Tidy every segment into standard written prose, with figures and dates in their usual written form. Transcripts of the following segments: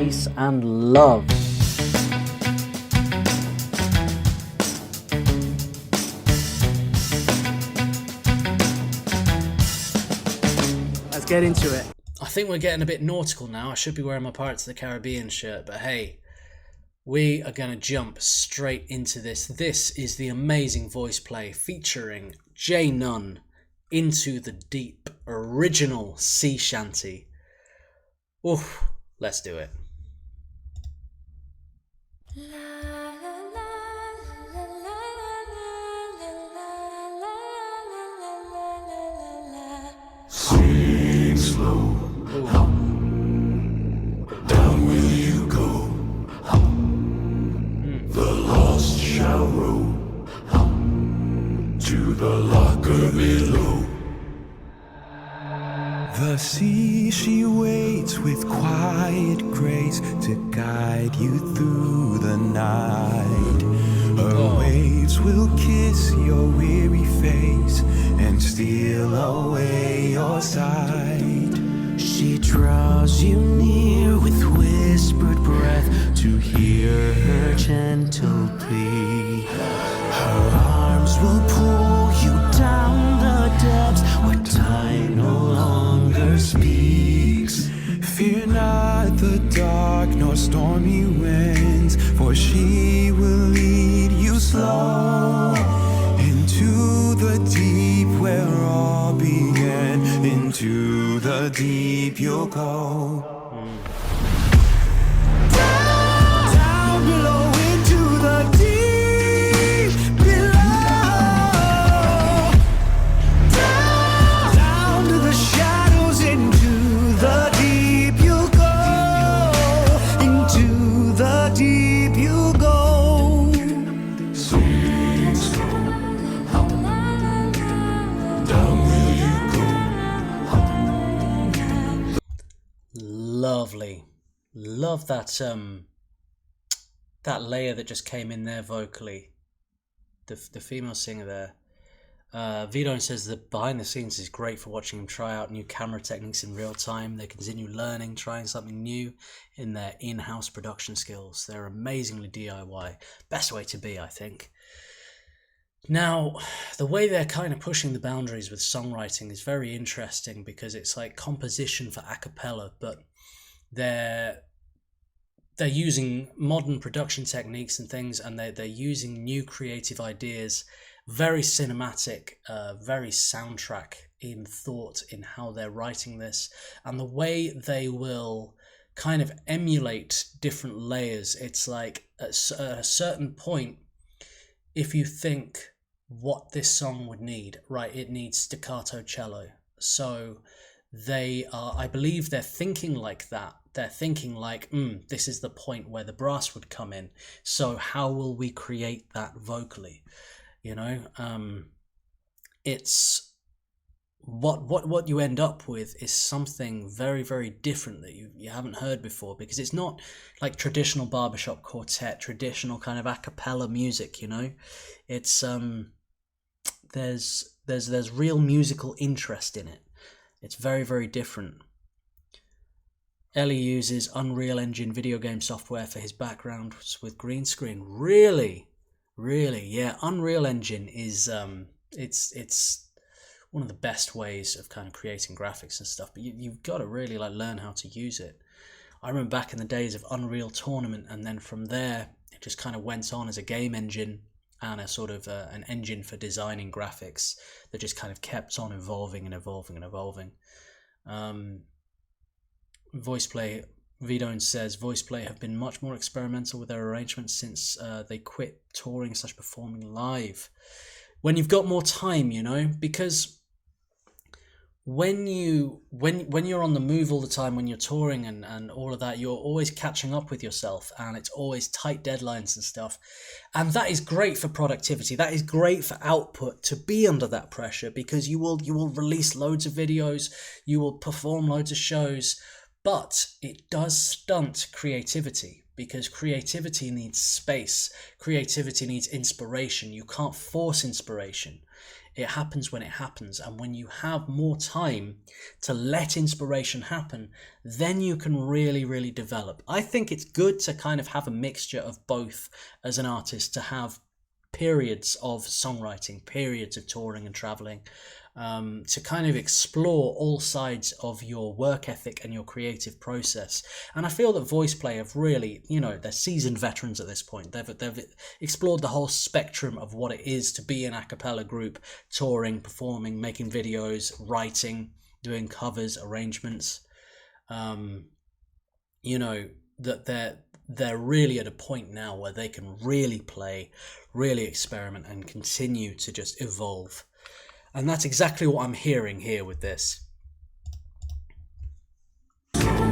peace and love. Let's get into it. I think we're getting a bit nautical now. I should be wearing my Pirates of the Caribbean shirt, but hey, we are going to jump straight into this. This is the amazing VoicePlay featuring J.NONE, Into the Deep, original sea shanty. Oof, let's do it. Swing slow. Down will you go. The lost shall row to the locker below. The sea, she waits with quiet grace to guide you through the night. Her waves will kiss your weary face and steal away your sight. She draws you near with whispered breath to hear her gentle plea. Her arms will pull you down the depths where time no longer speaks. Fear not the dark nor stormy winds, for she will lead you slow into the deep where all began. Into the deep you'll go. Down below into the deep below. Down to the shadows, into the deep you'll go. Into the deep you'll go. Swing slow. Down will you go. Lovely. Love that that layer that just came in there vocally. The female singer there. V.NONE says that behind the scenes is great for watching them try out new camera techniques in real time. They continue learning, trying something new in their in-house production skills. They're amazingly DIY. Best way to be, I think. Now, the way they're kind of pushing the boundaries with songwriting is very interesting because it's like composition for a cappella, but they're using modern production techniques and things, and they're using new creative ideas, very cinematic, very soundtrack in thought in how they're writing this, and the way they will kind of emulate different layers. It's like at a certain point, if you think what this song would need, right, it needs staccato cello. So they are, I believe they're thinking like that. They're thinking like, this is the point where the brass would come in. So how will we create that vocally? You know, it's what you end up with is something very, very different that you haven't heard before, because it's not like traditional barbershop quartet, traditional kind of a cappella music, you know. It's there's real musical interest in it. It's very, very different. Ellie uses Unreal Engine video game software for his backgrounds with green screen. Really? Yeah, Unreal Engine is it's one of the best ways of kind of creating graphics and stuff, but you've got to really like learn how to use it. I remember back in the days of Unreal Tournament, and then from there it just kind of went on as a game engine and a sort of an engine for designing graphics that just kind of kept on evolving and evolving and evolving. VoicePlay, V.NONE says, VoicePlay have been much more experimental with their arrangements since they quit touring / performing live. When you've got more time, you know, because when you're on the move all the time, when you're touring and all of that, you're always catching up with yourself, and it's always tight deadlines and stuff. And that is great for productivity. That is great for output, to be under that pressure, because you will release loads of videos, you will perform loads of shows, but it does stunt creativity, because creativity needs space. Creativity needs inspiration. You can't force inspiration. It happens when it happens. And when you have more time to let inspiration happen, then you can really, really develop. I think it's good to kind of have a mixture of both as an artist, to have periods of songwriting, periods of touring and traveling, to kind of explore all sides of your work ethic and your creative process. And I feel that VoicePlay have really, you know, they're seasoned veterans at this point. They've explored the whole spectrum of what it is to be an a cappella group, touring, performing, making videos, writing, doing covers, arrangements. You know, that they're really at a point now where they can really play, really experiment, and continue to just evolve. And that's exactly what I'm hearing here with this. Down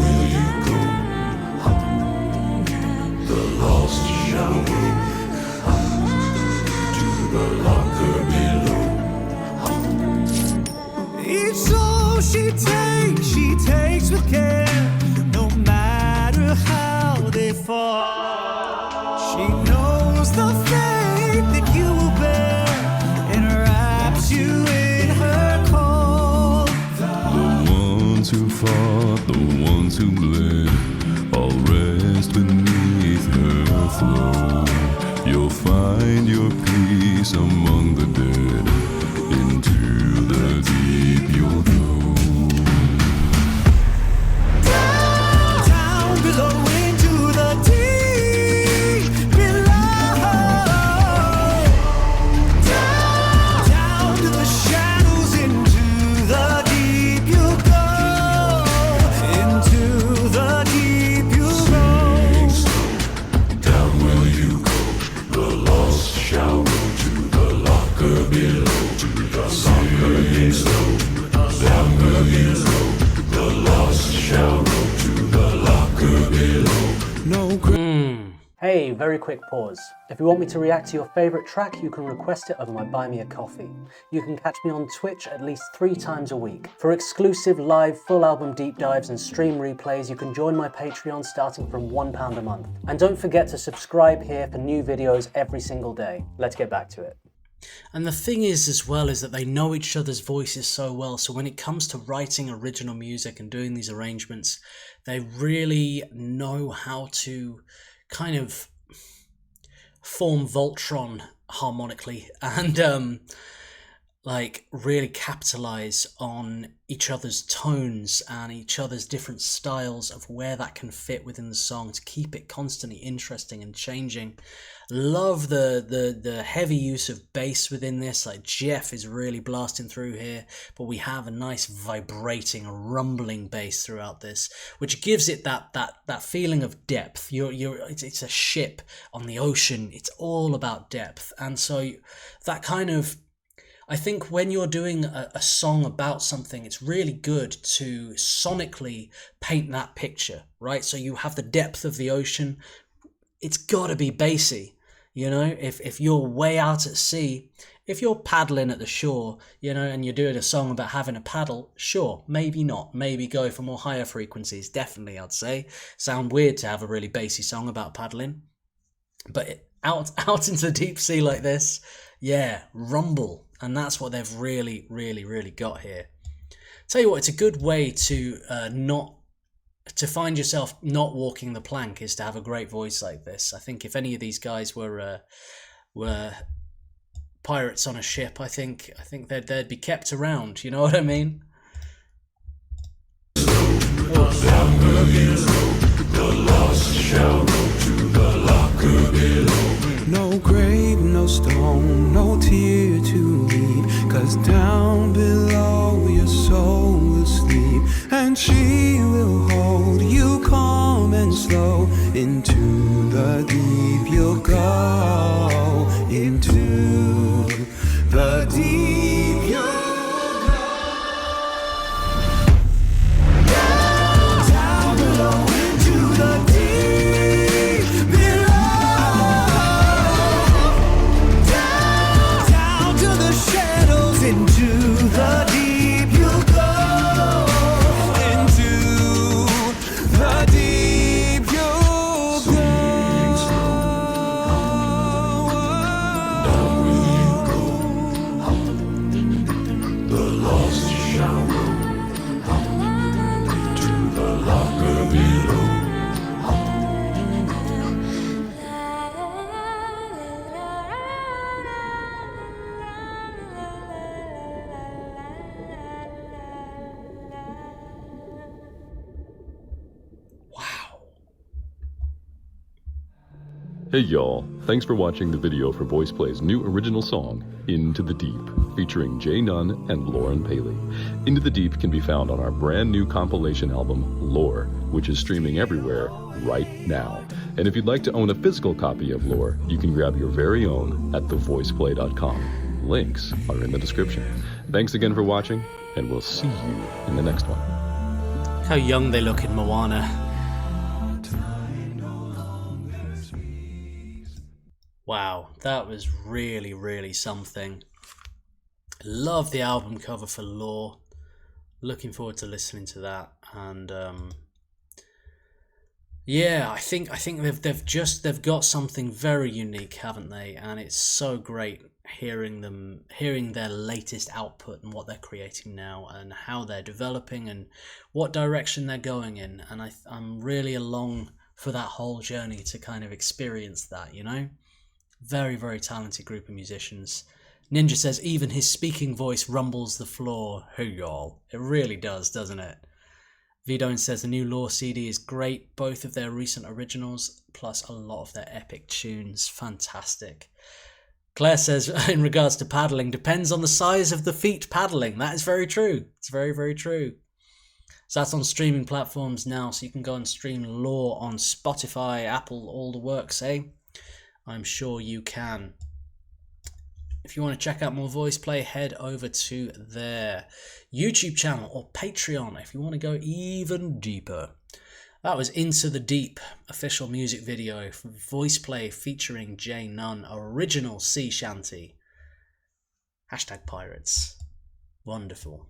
will you go? The lost shall go to the locker below. Each soul she takes with care, no matter how they fall. She knows the fate that you will bear and wraps you in her call. The ones who fought, the ones who bled, all rest beneath her flow. You'll find your peace among the dead. Into the deep you'll go. Down below into the deep below. Down to the shadows, into the deep you'll go. Into the deep you'll go. Down will you go. The lost shall go to the locker below. To the locker below. Down will you go. The lost shall go to the locker below. No Hey, very quick pause. If you want me to react to your favourite track, you can request it over my Buy Me a Coffee. You can catch me on Twitch at least 3 times a week. For exclusive live full album deep dives and stream replays, you can join my Patreon starting from £1 a month. And don't forget to subscribe here for new videos every single day. Let's get back to it. And the thing is as well is that they know each other's voices so well, so when it comes to writing original music and doing these arrangements, they really know how to kind of form Voltron harmonically and like really capitalize on each other's tones and each other's different styles of where that can fit within the song to keep it constantly interesting and changing. Love the heavy use of bass within this. Like Jeff is really blasting through here, but we have a nice vibrating, rumbling bass throughout this, which gives it that feeling of depth. It's a ship on the ocean. It's all about depth, and so that kind of, I think when you're doing a song about something, it's really good to sonically paint that picture, right? So you have the depth of the ocean. It's got to be bassy, you know? If you're way out at sea, if you're paddling at the shore, you know, and you're doing a song about having a paddle, sure, maybe not. Maybe go for more higher frequencies, definitely, I'd say. Sound weird to have a really bassy song about paddling. But out into the deep sea like this, yeah, rumble. And that's what they've really, really, really got here. Tell you what, it's a good way to to find yourself not walking the plank is to have a great voice like this. I think if any of these guys were pirates on a ship, I think they'd be kept around. You know what I mean? The lost shall go to the locker below. No grave, no stone, no tear to weep, 'cause down below your soul will sleep, and she will hold you calm and slow. Into the deep you'll go. Into the deep you'll go. Down below into the deep below. Down to the shadows, into the deep you'll go. Into the deep you'll go. the lost shower, to the locker below. Hey y'all, thanks for watching the video for VoicePlay's new original song, Into the Deep, featuring J.NONE and Lauren Paley. Into the Deep can be found on our brand new compilation album, Lore, which is streaming everywhere right now. And if you'd like to own a physical copy of Lore, you can grab your very own at thevoiceplay.com. Links are in the description. Thanks again for watching, and we'll see you in the next one. How young they look in Moana. Wow, that was really, really something. Love the album cover for Lore. Looking forward to listening to that. And yeah, I think they've got something very unique, haven't they? And it's so great hearing their latest output and what they're creating now and how they're developing and what direction they're going in. And I'm really along for that whole journey to kind of experience that, you know? Very, very talented group of musicians. Ninja says even his speaking voice rumbles the floor. Hey y'all. It really does, doesn't it? VoicePlay says the new Lore CD is great. Both of their recent originals, plus a lot of their epic tunes. Fantastic. Claire says, in regards to paddling, depends on the size of the feet paddling. That is very true. It's very, very true. So that's on streaming platforms now. So you can go and stream Lore on Spotify, Apple, all the works, eh? I'm sure you can. If you want to check out more VoicePlay, head over to their YouTube channel or Patreon if you want to go even deeper. That was Into the Deep, official music video from VoicePlay featuring J.NONE, original sea shanty. #pirates. Wonderful.